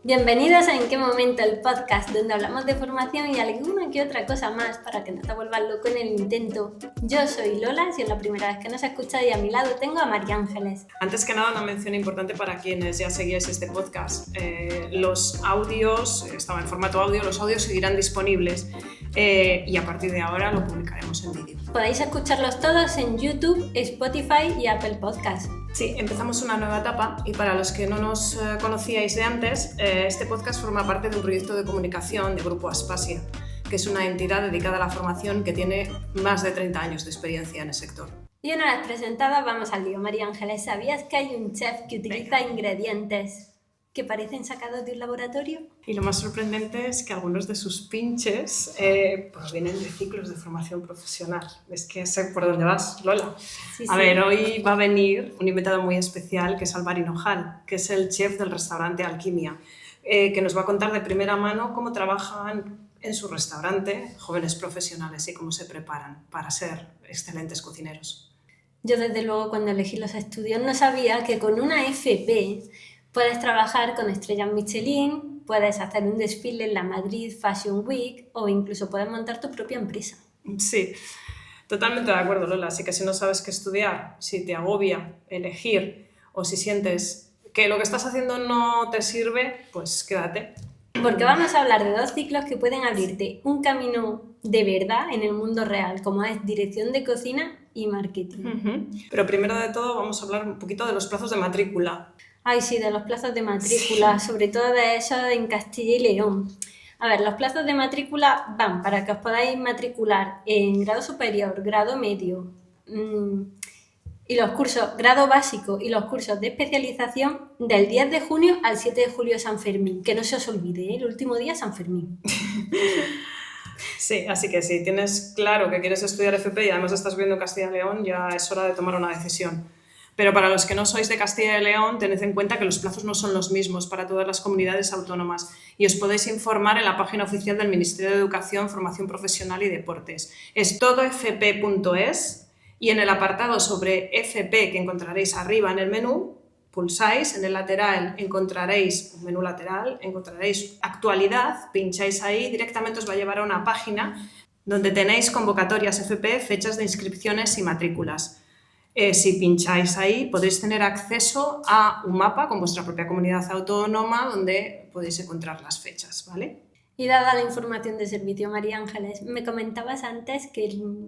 Bienvenidos a En qué momento, el podcast donde hablamos de formación y alguna que otra cosa más para que no te vuelvas loco en el intento. Yo soy Lola, si es la primera vez que nos escuchas, y a mi lado tengo a María Ángeles. Antes que nada, una mención importante para quienes ya seguíais este podcast. Los audios, estaba en formato audio, los audios seguirán disponibles y a partir de ahora lo publicaremos en vídeo. Podéis escucharlos todos en YouTube, Spotify y Apple Podcasts. Sí, empezamos una nueva etapa y para los que no nos conocíais de antes, este podcast forma parte de un proyecto de comunicación de Grupo Aspasia, que es una entidad dedicada a la formación que tiene más de 30 años de experiencia en el sector. Y una vez presentada, vamos al lío. María Ángeles, ¿sabías que hay un chef que utiliza ingredientes que parecen sacados de un laboratorio? Y lo más sorprendente es que algunos de sus pinches provienen de ciclos de formación profesional. Es que sé por dónde vas, Lola. Sí. A ver, hoy va a venir un invitado muy especial, que es Álvaro Hinojal, que es el chef del restaurante Alquimia, que nos va a contar de primera mano cómo trabajan en su restaurante jóvenes profesionales y cómo se preparan para ser excelentes cocineros. Yo, desde luego, cuando elegí los estudios no sabía que con una FP puedes trabajar con estrellas Michelin, puedes hacer un desfile en la Madrid Fashion Week o incluso puedes montar tu propia empresa. Sí, totalmente de acuerdo, Lola. Así que si no sabes qué estudiar, si te agobia elegir o si sientes que lo que estás haciendo no te sirve, pues quédate. Porque vamos a hablar de dos ciclos que pueden abrirte un camino de verdad en el mundo real, como es dirección de cocina y marketing. Pero primero de todo vamos a hablar un poquito de los plazos de matrícula. Ay, sí, de los plazos de matrícula, sí. Sobre todo de eso en Castilla y León. A ver, los plazos de matrícula van para que os podáis matricular en grado superior, grado medio, y los cursos grado básico y los cursos de especialización del 10 de junio al 7 de julio de San Fermín. Que no se os olvide, el último día San Fermín. Sí, así que si tienes claro que quieres estudiar FP y además estás viviendo en Castilla y León, ya es hora de tomar una decisión. Pero para los que no sois de Castilla y León, tened en cuenta que los plazos no son los mismos para todas las comunidades autónomas y os podéis informar en la página oficial del Ministerio de Educación, Formación Profesional y Deportes. Es todofp.es y en el apartado sobre FP que encontraréis arriba en el menú, pulsáis, en el lateral encontraréis un menú lateral, encontraréis actualidad, pincháis ahí, directamente os va a llevar a una página donde tenéis convocatorias FP, fechas de inscripciones y matrículas. Si pincháis ahí podéis tener acceso a un mapa con vuestra propia comunidad autónoma donde podéis encontrar las fechas, ¿vale? Y dada la información de servicio, María Ángeles, me comentabas antes que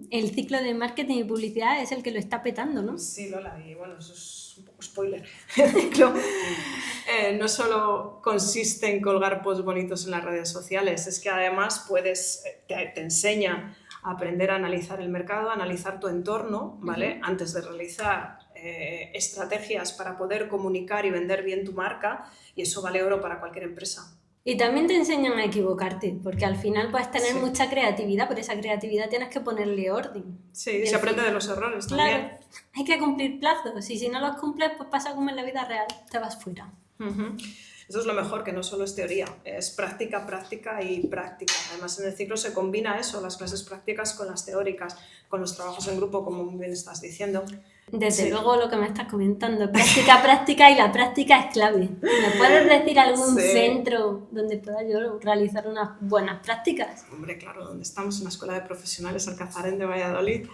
el ciclo de marketing y publicidad es el que lo está petando, ¿no? Sí, Lola, y bueno, eso es un poco spoiler. El ciclo no solo consiste en colgar posts bonitos en las redes sociales, es que además te enseña a aprender a analizar el mercado, a analizar tu entorno, ¿vale? Antes de realizar estrategias para poder comunicar y vender bien tu marca, y eso vale oro para cualquier empresa. Y también te enseñan a equivocarte, porque al final puedes tener mucha creatividad, pero esa creatividad tienes que ponerle orden. Sí, se aprende de los errores también. Claro, hay que cumplir plazos, y si no los cumples, pues pasa como en la vida real, te vas fuera. Eso es lo mejor, que no solo es teoría, es práctica, práctica y práctica. Además, en el ciclo se combina eso, las clases prácticas con las teóricas, con los trabajos en grupo, como muy bien estás diciendo. Desde luego lo que me estás comentando, práctica, práctica, y la práctica es clave. ¿Me puedes decir algún centro donde pueda yo realizar unas buenas prácticas? Hombre, claro, donde estamos, en la Escuela de Profesionales Alcazaren de Valladolid,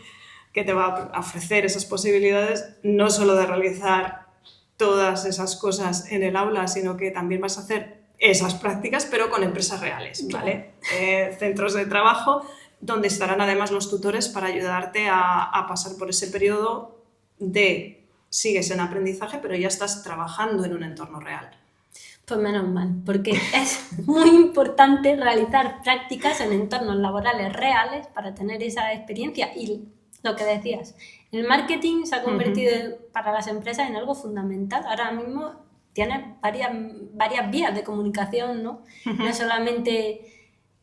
que te va a ofrecer esas posibilidades, no solo de realizar todas esas cosas en el aula, sino que también vas a hacer esas prácticas, pero con empresas reales, ¿vale? Centros de trabajo donde estarán además los tutores para ayudarte a pasar por ese periodo de sigues en aprendizaje, pero ya estás trabajando en un entorno real. Pues menos mal, porque es muy importante realizar prácticas en entornos laborales reales para tener esa experiencia. Y lo que decías, el marketing se ha convertido para las empresas en algo fundamental. Ahora mismo tienes varias vías de comunicación, ¿no? No solamente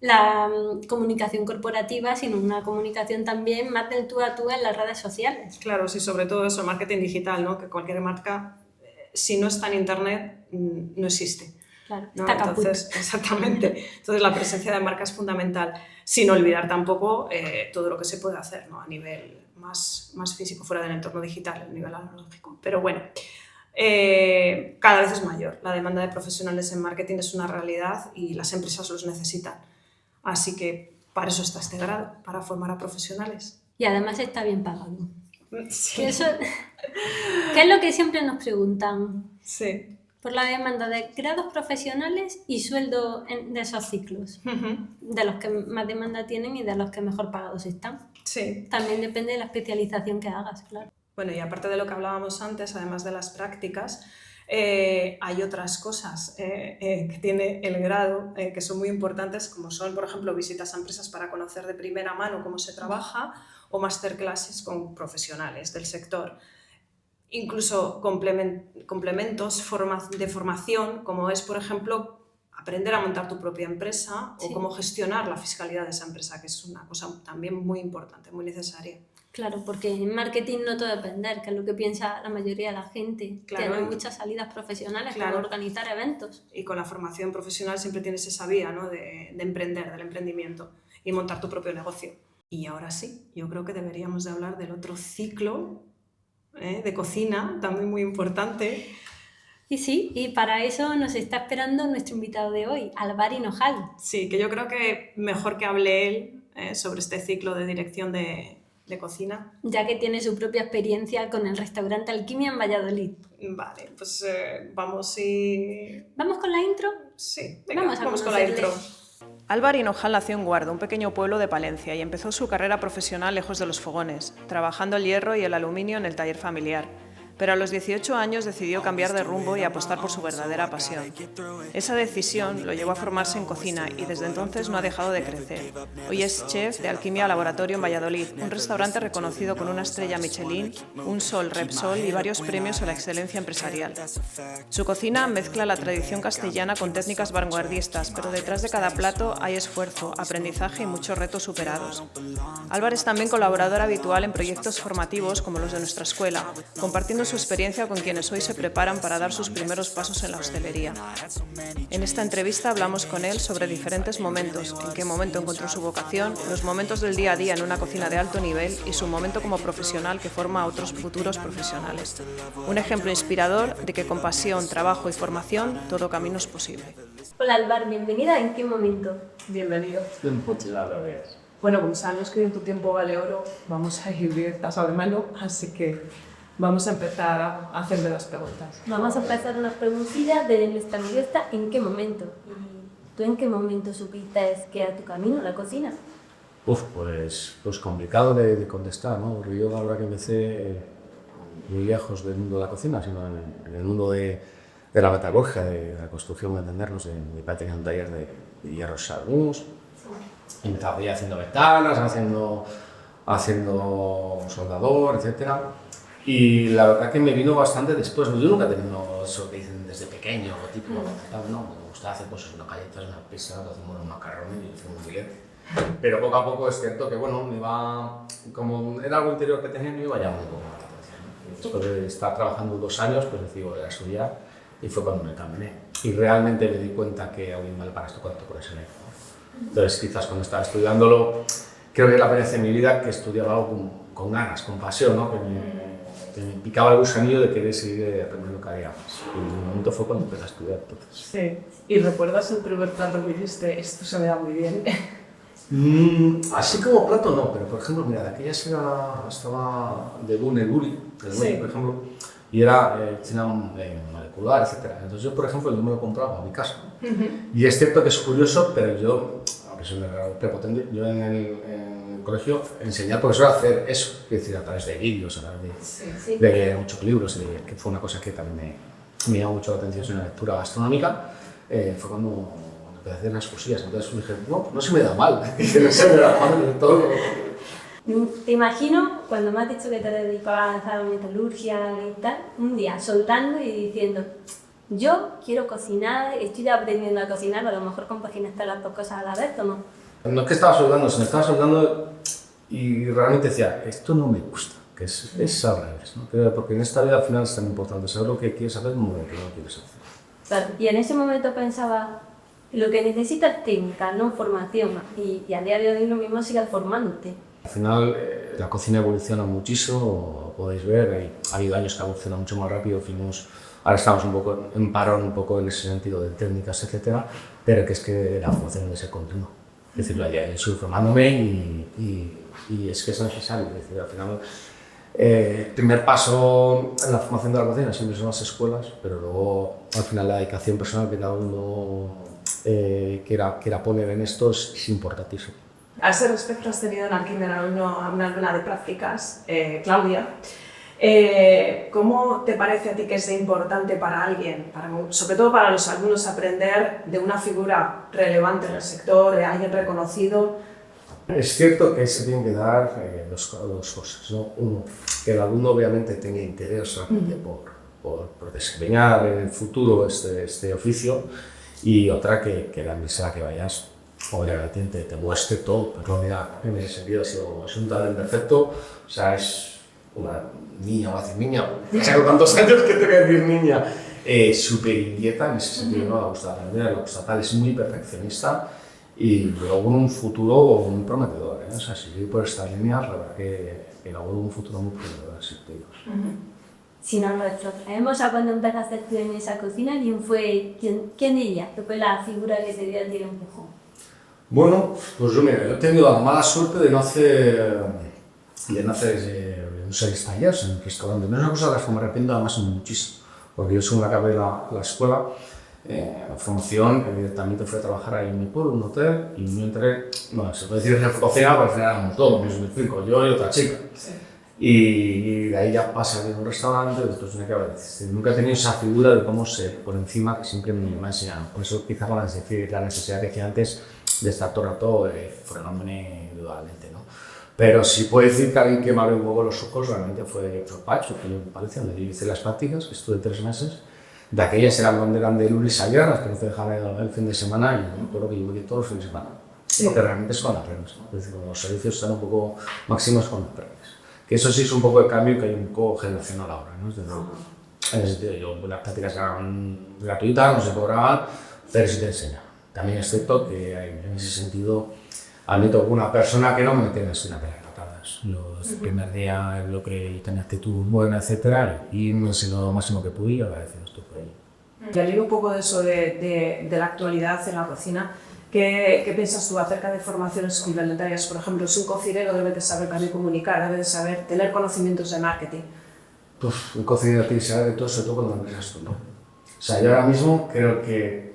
la comunicación corporativa, sino una comunicación también más del tú a tú en las redes sociales. Claro, sí, sobre todo eso, marketing digital, ¿no? Que cualquier marca, si no está en internet, no existe. Claro, ¿no? está caput. Entonces, exactamente. Entonces la presencia de marca es fundamental, sin olvidar tampoco todo lo que se puede hacer, ¿no? A nivel más físico, fuera del entorno digital, a nivel analógico. Pero bueno, cada vez es mayor. La demanda de profesionales en marketing es una realidad y las empresas los necesitan. Así que para eso está este grado, para formar a profesionales. Y además está bien pagado. Sí. ¿Qué es lo que siempre nos preguntan? Sí. Por la demanda de grados profesionales y sueldo de esos ciclos, de los que más demanda tienen y de los que mejor pagados están. Sí. También depende de la especialización que hagas, claro. Bueno, y aparte de lo que hablábamos antes, además de las prácticas, hay otras cosas que tiene el grado que son muy importantes, como son, por ejemplo, visitas a empresas para conocer de primera mano cómo se trabaja o masterclasses con profesionales del sector. Incluso complementos de formación, como es, por ejemplo, aprender a montar tu propia empresa o cómo gestionar la fiscalidad de esa empresa, que es una cosa también muy importante, muy necesaria. Claro, porque en marketing no todo depender, que es lo que piensa la mayoría de la gente. Claro, Tiene muchas salidas profesionales, claro, como organizar eventos. Y con la formación profesional siempre tienes esa vía, ¿no?, de emprender, del emprendimiento y montar tu propio negocio. Y ahora sí, yo creo que deberíamos de hablar del otro ciclo de cocina, también muy importante. Y sí, y para eso nos está esperando nuestro invitado de hoy, Álvaro Hinojal. Sí, que yo creo que mejor que hable él sobre este ciclo de dirección de cocina. Ya que tiene su propia experiencia con el restaurante Alquimia en Valladolid. Vale, pues vamos ¿Vamos con la intro? Sí, venga, vamos con la intro. Álvaro Hinojal nació en Guardo, un pequeño pueblo de Palencia, y empezó su carrera profesional lejos de los fogones, trabajando el hierro y el aluminio en el taller familiar. Pero a los 18 años decidió cambiar de rumbo y apostar por su verdadera pasión. Esa decisión lo llevó a formarse en cocina y desde entonces no ha dejado de crecer. Hoy es chef de Alquimia Laboratorio en Valladolid, un restaurante reconocido con una estrella Michelin, un Sol Repsol y varios premios a la excelencia empresarial. Su cocina mezcla la tradición castellana con técnicas vanguardistas, pero detrás de cada plato hay esfuerzo, aprendizaje y muchos retos superados. Álvaro es también colaborador habitual en proyectos formativos como los de nuestra escuela, compartiendo su experiencia con quienes hoy se preparan para dar sus primeros pasos en la hostelería. En esta entrevista hablamos con él sobre diferentes momentos, en qué momento encontró su vocación, los momentos del día a día en una cocina de alto nivel y su momento como profesional que forma a otros futuros profesionales. Un ejemplo inspirador de que con pasión, trabajo y formación todo camino es posible. Hola Álvaro, bienvenida. ¿En qué momento? Bienvenido. Muchas gracias. Bueno, como sabemos que en tu tiempo vale oro, vamos a ir directas al menú, así que vamos a empezar a hacerle las preguntas. Vamos a empezar unas preguntillas de nuestra encuesta. ¿En qué momento? ¿Y tú en qué momento supiste que era tu camino la cocina? Pues complicado de contestar, ¿no? Porque yo la verdad que empecé muy lejos del mundo de la cocina, sino en el mundo de la metalurgia, de la construcción, de entendernos. Mi padre tenía un taller de hierros salmuns, y me estaba ya haciendo ventanas, haciendo soldador, etcétera. Y la verdad que me vino bastante después. Yo nunca he tenido eso que dicen desde pequeño, o tipo, no, me gustaba hacer cosas, unas galletas, una pizza, unos macarrones y hacemos muy bien. Pero poco a poco es cierto que, bueno, me iba, como era algo interior que tenía, me iba llamando un poco más la atención, ¿no? Después de estar trabajando 2 años, pues decidí volver a estudiar y fue cuando me caminé. Y realmente me di cuenta que había mal para esto cuanto por ese lado, ¿no? Entonces, quizás cuando estaba estudiándolo, creo que era la primera vez en mi vida que estudiaba algo con ganas, con pasión, ¿no? Que me picaba el gusanillo de querer seguir aprendiendo cada día más. Y en un momento fue cuando empecé a estudiar. Entonces. Sí. ¿Y recuerdas el primer plato que hiciste? Esto se me da muy bien. Así como plato no, pero por ejemplo, mira, de aquella estaba de Buneluri, por ejemplo, y era cocina molecular, etc. Entonces yo, por ejemplo, yo me lo compraba a mi casa. Y es cierto que es curioso, pero yo, aunque soy un prepotente, yo en el colegio enseñé al profesor a hacer eso, es decir, a través de vídeos, a través de leer muchos libros, que fue una cosa que también me llamó mucho la atención, es una lectura gastronómica. Fue cuando empecé a hacer unas cosillas, entonces dije, no se me da mal, no se me da mal del todo. Te imagino, cuando me has dicho que te dedicabas a la metalurgia y tal, un día soltando y diciendo, yo quiero cocinar, estoy aprendiendo a cocinar, a lo mejor compaginaste las dos cosas a la vez, ¿o no? No es que estaba soldando, sino estaba soldando y realmente decía, esto no me gusta, que es al revés, ¿no? Porque en esta vida al final es tan importante saber lo que quieres hacer como lo que no quieres hacer. Claro. Y en ese momento pensaba, lo que necesitas es técnica, no formación, y a día de hoy lo mismo sigas formándote. Al final la cocina evoluciona muchísimo, podéis ver, ha habido años que ha evolucionado mucho más rápido, ahora estamos un poco en parón, un poco en ese sentido de técnicas, etcétera, pero que es que la formación debe ser continua. Es decir, yo estoy formándome y es que es necesario. Es decir, al final, el primer paso en la formación de la cocina siempre son las escuelas, pero luego al final la dedicación personal que cada uno quiera poner en esto es importantísimo. A ese respecto has tenido en Alquimer una alumna de prácticas, Claudia. ¿Cómo te parece a ti que es importante para alguien, sobre todo para los alumnos, aprender de una figura relevante en el sector, de alguien reconocido? Es cierto que se tienen que dar dos cosas, ¿no? Uno, que el alumno obviamente tenga interés realmente por desempeñar en el futuro este oficio, y otra que la empresa que vayas obviamente te muestre todo. Pero mira, en ese sentido es un talento perfecto, o sea, es una niña, va a decir niña, no sé cuántos años que te voy a decir niña, súper inquieta en ese sentido, ¿no? Le gusta aprender, le gusta tal, es muy perfeccionista y luego en un futuro muy prometedor, ¿eh? O sea, si sigue por estas líneas, la verdad que luego un futuro muy prometedor en ese sentido. Si nos lo traemos a cuando empezaste tú en esa cocina, ¿quién diría que fue la figura que te dio el empujón? Bueno, pues yo he tenido la mala suerte de no hacer talleres en restaurantes. No es una cosa de las que me arrepiento además muchísimo, porque yo según acabé la escuela, la formación, directamente fui a trabajar ahí en mi pueblo, en un hotel, y yo entré, bueno, se puede decir jefe cocina, pero al final éramos todos, me explico, yo y otra chica. Sí. Y de ahí ya pasé a un restaurante, después me acabé. Nunca he tenido esa figura de cómo ser por encima que siempre me ha enseñado. Por eso quizás la necesidad que decía antes de estar todo el rato frenándome indudablemente, ¿no? Pero sí puedo decir que alguien que me abrió un poco los ojos realmente fue Pacho, que me parece, donde yo hice las prácticas, que estuve 3 meses. De aquellas eran de lunes a viernes, que no te dejaban el fin de semana, y me acuerdo que yo iba todos los fines de semana. Sí. Porque realmente es cuando aprendes, ¿no? Es decir, cuando los servicios están un poco máximos cuando aprendes. Que eso sí es un poco de cambio que hay un poco generacional ahora, ¿no? En ese sentido, las prácticas eran gratuitas, no se cobraban, pero sí te enseñan. También es cierto que en ese sentido admito que una persona que no me tiene así una pena patadas. El primer día lo que tenía actitud buena, etcétera, y me enseñó lo máximo que pude y agradecido estoy por ello. Y al hilo un poco de eso de la actualidad en la cocina, ¿qué piensas tú acerca de formaciones complementarias? Por ejemplo, si un cocinero debe de saber también comunicar, debe de saber tener conocimientos de marketing. Pues un cocinero tiene que saber de todo, sobre todo cuando empiezas tú, ¿no? O sea, yo ahora mismo creo que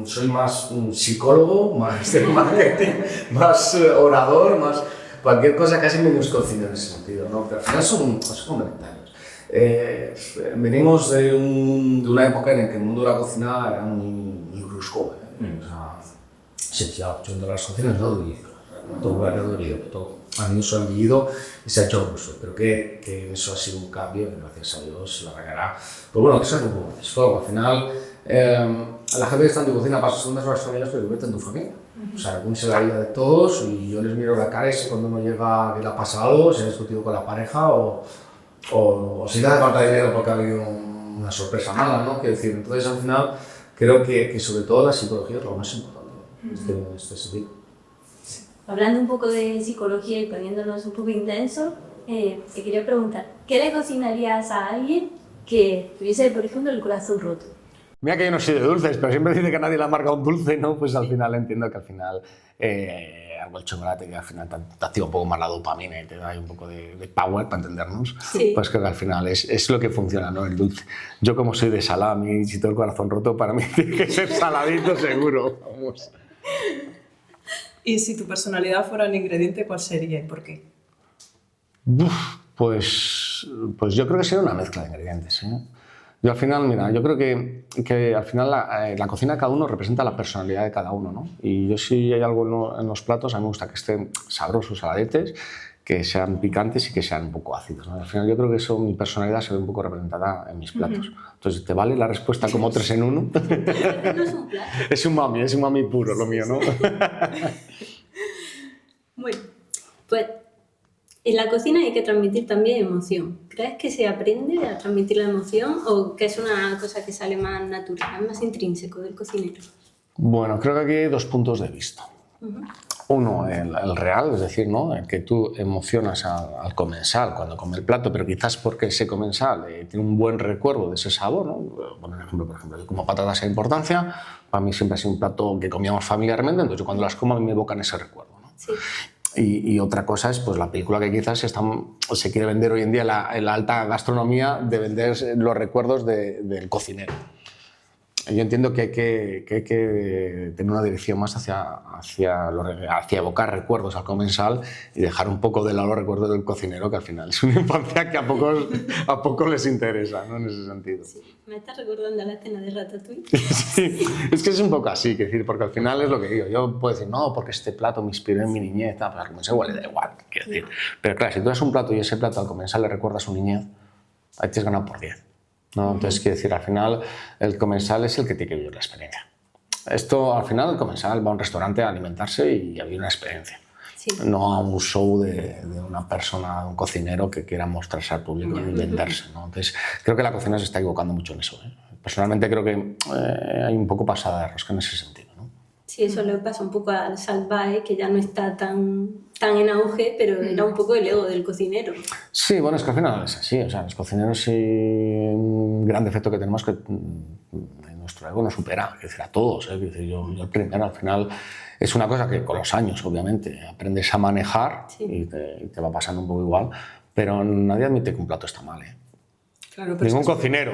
soy más un psicólogo, más de marketing, más orador, más cualquier cosa, casi menos cocinero en ese sentido, ¿no? Pero al final son complementarios. Venimos de una época en la que el mundo de la cocina era muy brusco, ¿eh? O sea, se decía, yo entro a las cocinas, todo han vivido y se ha hecho brusco, pero que eso ha sido un cambio, gracias a Dios, la regará. Pues bueno, que eso es un poco más fuego. Al final, la gente que está en tu cocina pasa unas horas familiares, pero convierte en tu familia. O sea, conoce la vida de todos y yo les miro la cara y sé cuando uno llega que le ha pasado, si ha discutido con la pareja o si le hace falta dinero porque ha habido una sorpresa mala, ¿no? Quiero decir, entonces al final creo que sobre todo la psicología es lo más importante en este sentido. Hablando un poco de psicología y poniéndonos un poco intensos, te quería preguntar, ¿qué le cocinarías a alguien que tuviese, por ejemplo, el corazón roto? Mira que yo no soy de dulces, pero siempre dice que nadie le amarga un dulce, ¿no? Pues al final entiendo que al final algo el chocolate que al final te activa un poco más la dopamina y te da un poco de power para entendernos, sí. Pues creo que al final es lo que funciona, ¿no? El dulce. Yo como soy de salami, si tengo el corazón roto, para mí tiene que ser saladito seguro, vamos. Y si tu personalidad fuera un ingrediente, ¿cuál sería y por qué? Pues yo creo que sería una mezcla de ingredientes, ¿eh? Yo al final, mira, yo creo que al final la cocina de cada uno representa la personalidad de cada uno, ¿no? Y yo si hay algo en los platos, a mí me gusta que estén sabrosos, saladetes, que sean picantes y que sean un poco ácidos, ¿no? Al final yo creo que eso, mi personalidad se ve un poco representada en mis platos. Entonces, ¿te vale la respuesta como 3 en 1? No es un plato. Es un mami puro lo mío, ¿no? Bueno, pues en la cocina hay que transmitir también emoción. ¿Crees que se aprende a transmitir la emoción o que es una cosa que sale más natural, más intrínseco del cocinero? Bueno, creo que aquí hay 2 puntos de vista. Uno, el real, es decir, ¿no? El que tú emocionas al comensal cuando come el plato, pero quizás porque ese comensal tiene un buen recuerdo de ese sabor, ¿no? Bueno, por ejemplo, yo como patatas a importancia, para mí siempre ha sido un plato que comíamos familiarmente, entonces yo cuando las como a mí me evocan ese recuerdo, ¿no? Sí. Y otra cosa es pues, la película que quizás se quiere vender hoy en día en la alta gastronomía, de vender los recuerdos del cocinero. Yo entiendo que hay que tener una dirección más hacia evocar recuerdos al comensal y dejar un poco de lado los recuerdos del cocinero, que al final es una infancia que a pocos les interesa, ¿no? En ese sentido. Sí. Me estás recordando la escena de Ratatouille. Sí, es que es un poco así, decir, porque al final es lo que digo. Yo puedo decir, no, porque este plato me inspiró en mi niñez, pero al comensal igual le da igual, quiero decir. Pero claro, si tú das un plato y ese plato al comensal le recuerda a su niñez, ahí te has ganado por 10. ¿No? Entonces, quiero decir, al final el comensal es el que tiene que vivir la experiencia. Esto, al final, el comensal va a un restaurante a alimentarse y a vivir una experiencia. Sí. No a un show de una persona, de un cocinero que quiera mostrarse al público y venderse, ¿no? Entonces, creo que la cocina se está equivocando mucho en eso, ¿eh? Personalmente creo que hay un poco pasada de rosca en ese sentido, ¿no? Sí, eso le pasa un poco al salvaje, que ya no está tan en auge, pero era un poco el ego del cocinero. Sí, bueno, es que al final es así. O sea, los cocineros sí, un gran defecto que tenemos es que nuestro ego nos supera, es decir, a todos. Es decir, yo el primero, al final, es una cosa que con los años, obviamente, aprendes a manejar y te va pasando un poco igual, pero nadie admite que un plato está mal, ¿eh? Claro, pero Ningún cocinero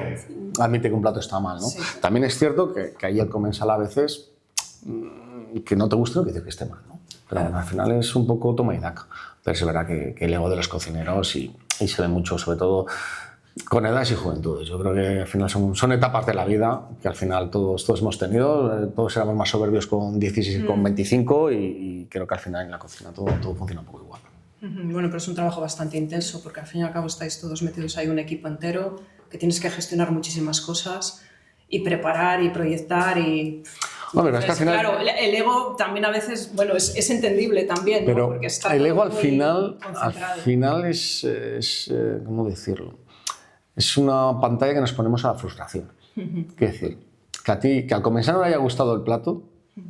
admite que un plato está mal, ¿no? Sí. También es cierto que ahí el comensal a veces que no te guste no quiere decir que esté mal, ¿no? Pero al final es un poco toma y daca. Pero es verdad que el ego de los cocineros y se ve mucho, sobre todo con edades y juventudes. Yo creo que al final son etapas de la vida que al final todos hemos tenido. Todos éramos más soberbios con 16 y con 25 y creo que al final en la cocina todo funciona un poco igual. Bueno, pero es un trabajo bastante intenso porque al fin y al cabo estáis todos metidos ahí un equipo entero que tienes que gestionar muchísimas cosas y preparar y proyectar y... Bueno, es que al final, claro, el ego también a veces, bueno, es entendible también, ¿no? pero Porque está el ego todo al muy final es ¿cómo decirlo? Es una pantalla que nos ponemos a la frustración. Quiero decir, que al comensal no le haya gustado el plato,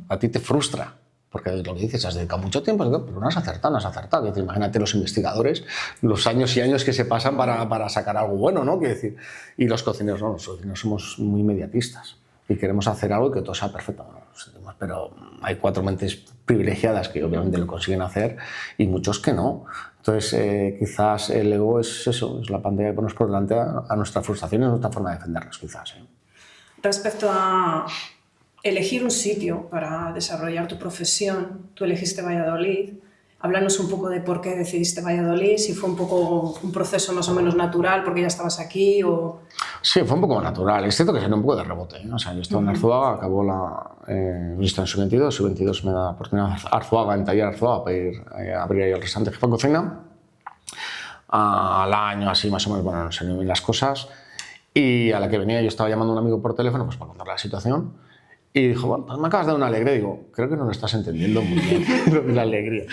a ti te frustra. Porque lo que dices, has dedicado mucho tiempo, pero no has acertado. Quiero decir, imagínate los investigadores, los años y años que se pasan para sacar algo bueno, ¿no? Quiero decir, y los cocineros no, los cocineros somos muy inmediatistas y queremos hacer algo que todo sea perfecto. Pero hay 4 mentes privilegiadas que obviamente lo consiguen hacer y muchos que no. Entonces, quizás el ego es eso, es la pantalla que ponemos por delante a nuestra frustración y a nuestra forma de defendernos, quizás, ¿eh? Respecto a elegir un sitio para desarrollar tu profesión, tú elegiste Valladolid. Háblanos un poco de por qué decidiste Valladolid, si fue un poco un proceso más o menos natural porque ya estabas aquí o... Sí, fue un poco natural. Es cierto que salió un poco de rebote, ¿eh? O sea, yo estaba en Arzuaga, acabó yo estaba en sub-22, sub-22 me da la oportunidad Arzuaga, en Taller Arzuaga, para ir a abrir ahí el restaurante Jefa Cocina. Al año así más o menos, bueno, no salieron bien las cosas. Y a la que venía yo estaba llamando a un amigo por teléfono pues para contarle la situación. Y dijo, bueno, pues me acabas de dar una alegría. Digo, creo que no lo estás entendiendo muy bien, lo de la alegría.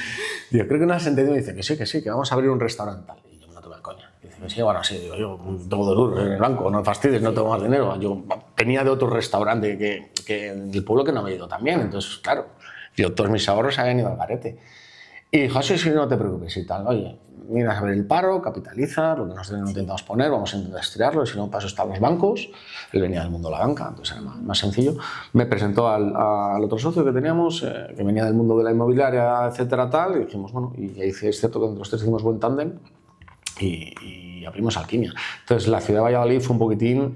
Digo, creo que no lo has entendido. Y dice que sí, que vamos a abrir un restaurante tal. Y yo me lo tomé de coña. Dice que sí, bueno, sí. Digo, yo tengo 2 duros en el banco, no me fastidies, no tengo más dinero. Yo venía de otro restaurante que del pueblo que no me he ido también. Entonces, claro, yo, todos mis ahorros habían ido al garete. Y dijo, sí, no te preocupes y tal. Oye, miras a ver el paro, capitaliza, lo que nosotros intentamos poner, vamos a intentar estirarlo, si no, para eso están los bancos. Él venía del mundo de la banca, entonces era más sencillo. Me presentó al otro socio que teníamos, que venía del mundo de la inmobiliaria, etcétera, tal, y dijimos, bueno, y ahí es cierto que entre los 3 hicimos buen tándem y abrimos Alquimia. Entonces, la ciudad de Valladolid fue un poquitín...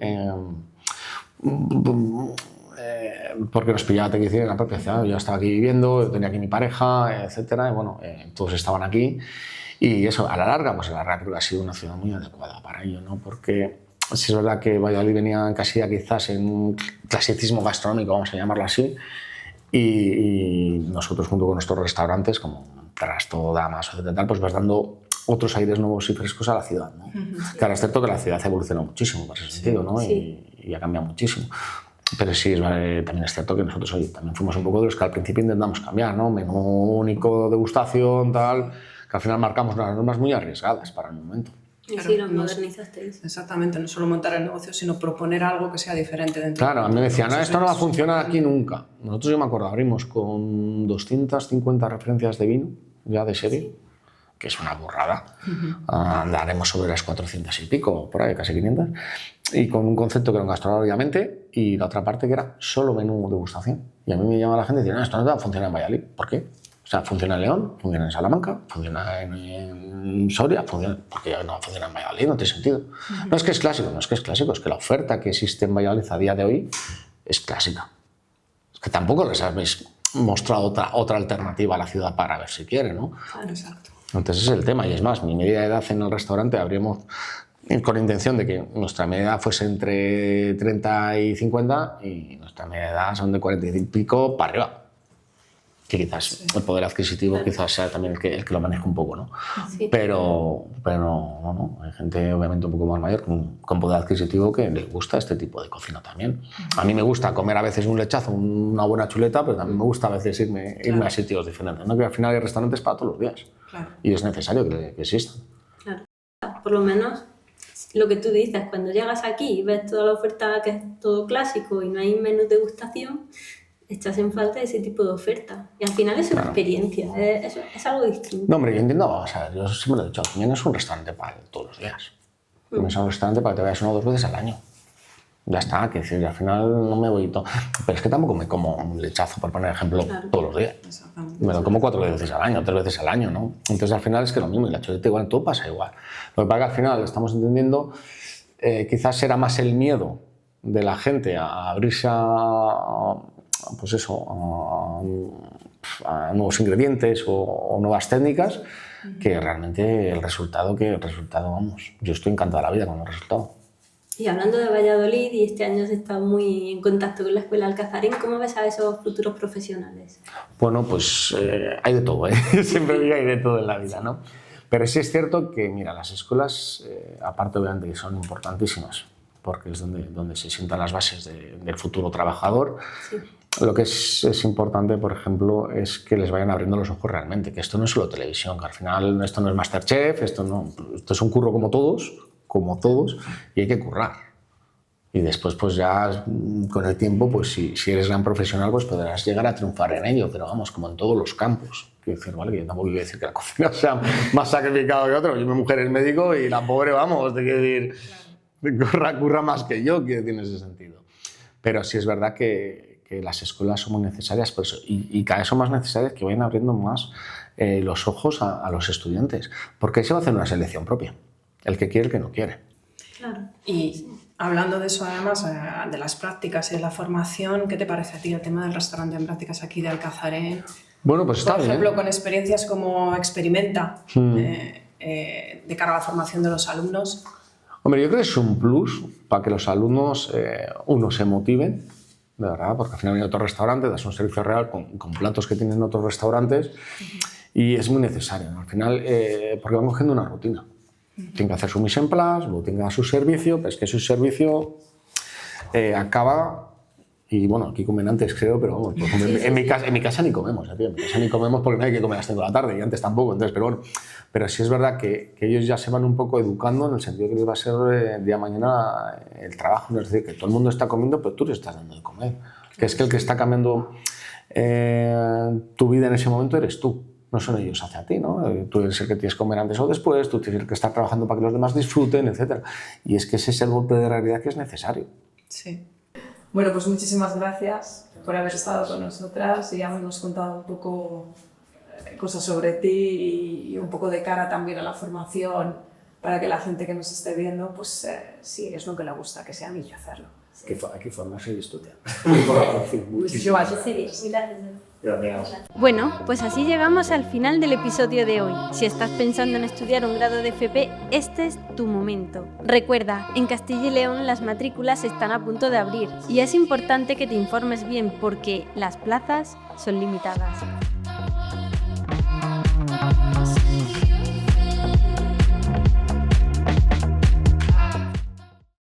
porque nos pillaba, te quiero decir, en la propia ciudad. Yo estaba aquí viviendo, yo tenía aquí mi pareja, etcétera, y bueno, todos estaban aquí. Y eso, a la larga, pues a la larga creo que ha sido una ciudad muy adecuada para ello, ¿no? Porque sí es verdad que Valladolid venía encasillada quizás en un clasicismo gastronómico, vamos a llamarlo así, y nosotros junto con nuestros restaurantes, como Trasto, Damas, etcétera, tal, pues vas dando otros aires nuevos y frescos a la ciudad, ¿no? Claro, es cierto que la ciudad ha evolucionado muchísimo por ese sentido, ¿no? Y ha cambiado muchísimo. Pero sí, también es cierto que nosotros hoy también fuimos un poco de los que al principio intentamos cambiar, ¿no? Menú único, degustación, tal, que al final marcamos unas normas muy arriesgadas para el momento. Y Claro, sí, lo no- modernizasteis. Exactamente, no solo montar el negocio, sino proponer algo que sea diferente dentro. Claro, a mí me decían, no, Sus esto no va a ventas. funcionar aquí nunca. Nosotros, yo me acuerdo, abrimos con 250 referencias de vino, ya de serie, que es una burrada. Andaremos sobre las 400 y pico, por ahí, casi 500. Y con un concepto que era un gastronómico, obviamente, y la otra parte que era solo menú degustación. Y a mí me llama la gente y dice, no, esto no va a funcionar en Valladolid. ¿Por qué? O sea, funciona en León, funciona en Salamanca, funciona en Soria, funciona, porque no funciona en Valladolid, no tiene sentido. No es que es clásico, no es que es clásico, es que la oferta que existe en Valladolid a día de hoy es clásica. Es que tampoco les habéis mostrado otra alternativa a la ciudad para ver si quiere, ¿no? Exacto. Entonces es el tema, y es más, mi media edad en el restaurante abrimos con intención de que nuestra media edad fuese entre 30 y 50 y nuestra media edad son de 40 y pico para arriba. Que quizás el poder adquisitivo quizás sea también el que lo maneja un poco, ¿no? Sí. Pero no, hay gente obviamente un poco más mayor con poder adquisitivo que le gusta este tipo de cocina también. A mí me gusta comer a veces un lechazo, una buena chuleta, pero también me gusta a veces irme a sitios diferentes, ¿no? Que al final hay restaurantes para todos los días Claro. y es necesario que existan. Claro. Por lo menos lo que tú dices, cuando llegas aquí y ves toda la oferta que es todo clásico y no hay menú degustación, echas en falta ese tipo de oferta. Y al final es una experiencia, es algo distinto. No, hombre, yo entiendo, o sea, yo siempre lo he dicho, Alcoña no es un restaurante para todos los días. No es un restaurante para que te vayas 1 o 2 veces al año. Ya está, que decir, al final no me voy todo. Pero es que tampoco me como un lechazo, por poner ejemplo, todos los días. Exactamente. Me lo como 4 veces al año, 3 veces al año, ¿no? Entonces al final es que lo mismo, y la chuleta igual, todo pasa igual. Lo que pasa es que al final estamos entendiendo, quizás era más el miedo de la gente a abrirse pues eso, a nuevos ingredientes o nuevas técnicas, que realmente el resultado, vamos, yo estoy encantado de la vida con el resultado. Y hablando de Valladolid, y este año has estado muy en contacto con la Escuela Alcazarín, ¿cómo ves a esos futuros profesionales? Bueno, pues hay de todo, ¿eh? Siempre digo hay de todo en la vida, ¿no? Pero sí es cierto que, mira, las escuelas, aparte obviamente que son importantísimas, porque es donde se sientan las bases del futuro trabajador, Sí. lo que es importante, por ejemplo, es que les vayan abriendo los ojos realmente, que esto no es solo televisión, que al final esto no es Masterchef, esto es un curro como todos, y hay que currar. Y después, pues ya con el tiempo, pues si eres gran profesional, pues podrás llegar a triunfar en ello, pero vamos, como en todos los campos. Quiero decir, ¿vale? Que yo tampoco quiero decir que la cocina sea más sacrificada que otro. Yo, mi mujer es médico y la pobre, vamos, te quiero decir, curra más que yo, quiero decir, en ese sentido. Pero sí es verdad que las escuelas son muy necesarias por eso, y cada vez son más necesarias que vayan abriendo más los ojos a los estudiantes, porque ahí se va a hacer una selección propia, el que quiere, el que no quiere. Claro. Y hablando de eso, además, de las prácticas y de la formación, ¿qué te parece a ti el tema del restaurante en prácticas aquí de Alcazarén? Bueno, pues está Por ejemplo, bien. con experiencias como Experimenta, de cara a la formación de los alumnos. Hombre, yo creo que es un plus para que los alumnos, uno, se motiven, de verdad, porque al final viene otro restaurante, das un servicio real con platos que tienen otros restaurantes, y es muy necesario, ¿no? Al final, porque van cogiendo una rutina. Tienen que hacer su mise en place, luego tienen que dar su servicio, pero es que su servicio acaba, y bueno, aquí comen antes creo, pero vamos, por ejemplo, en mi casa ni comemos, tío, en mi casa ni comemos porque no hay que comer a las 5 de la tarde, y antes tampoco, entonces, pero bueno, pero sí es verdad que ellos ya se van un poco educando en el sentido que les va a ser el día de mañana el trabajo, es decir, que todo el mundo está comiendo, pero tú les estás dando de comer, que es que el que está cambiando tu vida en ese momento eres tú. No son ellos hacia ti, ¿no? Tú eres el que tienes que comer antes o después, tú tienes que estar trabajando para que los demás disfruten, etc. Y es que ese es el golpe de realidad que es necesario. Sí. Bueno, pues muchísimas gracias por haber estado con nosotras y habernos contado un poco cosas sobre ti y un poco de cara también a la formación para que la gente que nos esté viendo, pues si es lo que le gusta, que se anime a hacerlo. Hay que formarse y estudiar. Muchísimas Gracias. Bueno, pues así llegamos al final del episodio de hoy. Si estás pensando en estudiar un grado de FP, este es tu momento. Recuerda, en Castilla y León las matrículas están a punto de abrir y es importante que te informes bien porque las plazas son limitadas.